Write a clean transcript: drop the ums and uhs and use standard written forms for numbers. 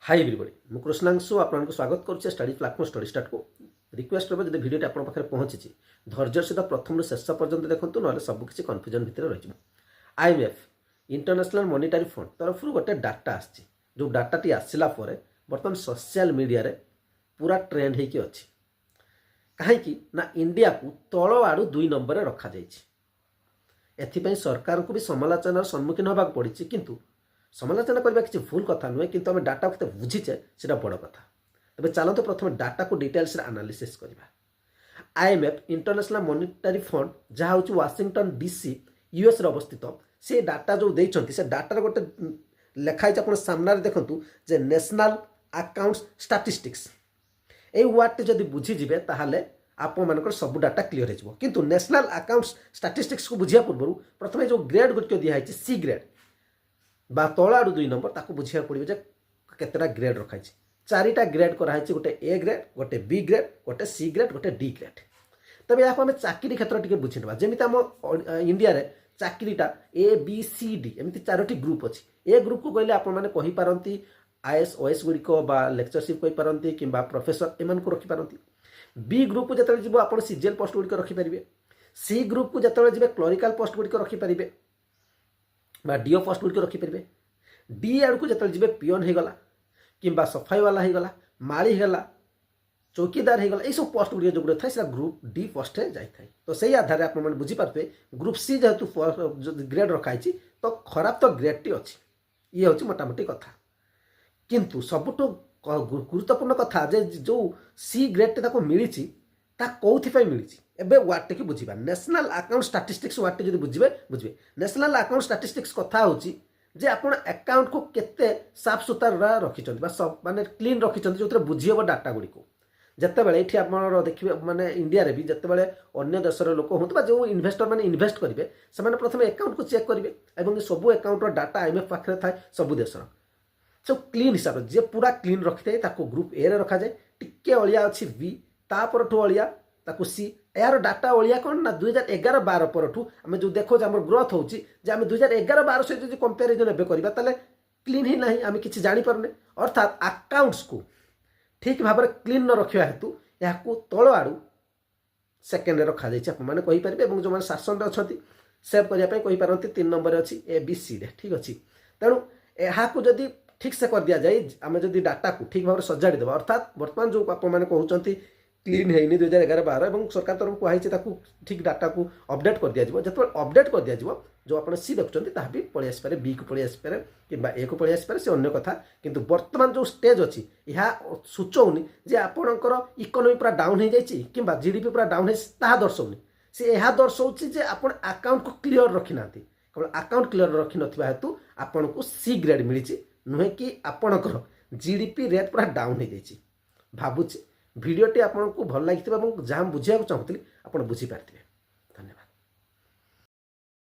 High everybody मु कृष्णांशु आपको स्वागत करुचे स्टडी प्लाटफॉर्म स्टडी स्टार्ट को रिक्वेस्ट रहा जब भिडियो आप पहुंची धैर्य सहित प्रथम शेष पर्यंत देखते ना सबकि कन्फ्यूजन भितर रही आईएमएफ इंटरनेशनल मॉनिटरी फंड तरफ गोटे डाटा आसी जो डाटाटी आसला बर्तमान सोशल मीडिया रे पूरा ट्रेंड होगी अच्छी कहीं ना इंडिया को तल आड़ू 2 नंबर रखा एथिपाई सरकार को भी समालोचनार सम्मुखीन होगा पड़ी किंतु समालोचना करवा किसी भूल कथा नुहे कि आम डाटा को बुझीचे से बड़ कथा तेज चलते प्रथम डाटा को डिटेल्स एनालिसिस करवा आईएमएफ इंटरनेशनल मॉनिटरी फंड जहाँ हूँ वाशिंगटन डीसी यूएस अवस्थित से डाटा जो देते से डाटार गोटे लिखाई आप सामने देखूँ जे नेशनल अकाउंट्स स्टैटिस्टिक्स ये वार्ड जब बुझीजे ताहले आप मान सब डाटा क्लीयर हो किंतु नेशनल अकाउंट्स स्टैटिस्टिक्स को बुझा पूर्व प्रथम जो ग्रेड गुड़िक दिखाई सी ग्रेड बा तल आड़ू 2 नंबर ताको बुझा पड़ो केतेटा ग्रेड रखाई 4टा ग्रेड कराई गोटे ए ग्रेड गोटे बी ग्रेड गोटे सी ग्रेड गोटे डी ग्रेड तबे यहाँ आम चाकरी क्षेत्र टी बुझी ना जमी आम इंडिया रे चाकरीटा ए बी सी डी एमती 4टी ग्रुप अच्छी ए ग्रुप को कहले आपंती आईएएस ओएस गुड़िक लेक्चरशिप कहींपारती कि प्रोफेसर एम को रखिपारती बी ग्रुप को जो जी आप सीजीएल पोस्ट गुड़िक रखिपारे सी ग्रुप को जो जी क्लरिकाल पोस्ट गुड़िक रखिपारे डीओ पोस्ट गुड़िक रखिपारे डी आड़ को जो जी पिओन होगला कि सफाई वाला होगला माली होगला चौकीदार होगला ये सब पोस्ट गुड़िक जो गुड़े था ग्रुप डी पोस्ट जाए तो सही आधार आप बुझीपारे ग्रुप सी जेहेतु ग्रेड रखाई तो खराब तो ग्रेड टी अच्छी ये हूँ मोटामोटी कथा किंतु सबुठ गुरुत्वपूर्ण कथा जे जो सी ग्रेड टी मिली कौन मिली एबे वार्ड टी बुझा national account statistics ward T बुझे बुझे नेशनल अकाउंट स्टैटिस्टिक्स कथा होची जे आपण अकाउंट को केते साफ सुथरा रखिछन बा सब माने क्लीन रखिछन जो बुझी हम डाटा गुड़ी को जितेबाला ये आप देखिए माने इंडिया रे भी जितेबाला अन्य देशर लोक हो जो इन्वेस्टर मैंने इन्वेस्ट करेंगे से प्रथम अकाउंट को चेक करेंगे और सब अकाउंट डाटा आईएमएफ पाखे थाए सब देशर सब क्लीन हिसाब से पूरा क्लीन रखी था ग्रुप ए रे रखा जाए टिके अलिया अच्छी बी तापरठू अलिया ताकू सी यार डाटा अलिया कौन ना 2011-12 परठू आम जो देखो आम ग्रोथ होची जे आम 2011-12 से जो कंपेरिजन एबे करबा ताले क्लीन ही नहीं आम किसी जानीपारे अर्थात अकाउंट्स को ठीक भाव में क्लीन न रखा हेतु या तल आड़ू सेकेंड रखा जापारे और जो शासन अच्छा सेव करने कहींपारती 3 नंबर अच्छी ए बी सी रे ठीक अच्छी तेणु यहाँ जदि ठीक से कर दि जाए आम जदि डाटा को ठीक भाव में सजाड़ी देवा अर्थात बर्तमान जो आप कहते क्लीन है 2011-12 और सरकार तरफ कहुई ठीक डाटा को अपडेट कर दिया जो अपडेट कर दिया जो आप सी देखुं ता भी पलि आसपे बी को पलि आसपे कि ए को पलि आसपे से अन्य कथा किंतु वर्तमान जो स्टेज अच्छी यह सूचौनी जे आपणकर इकोनोमी पूरा डाउन हो जाए कि जीडीपी पूरा डाउन है दर्शाऊनी से यह दर्शाऊँ जे आप अकाउंट को क्लीयर रखी ना केवल अकाउंट क्लीयर रखी ना हेतु आपन को सी ग्रेड मिली नुहे कि आपणकर जीडीपी रेट पूरा डाउन हो जाए भावुचे भिडियोटी आपको भल लगी जहाँ बुझाक चाहूँगी आप बुझीपारे।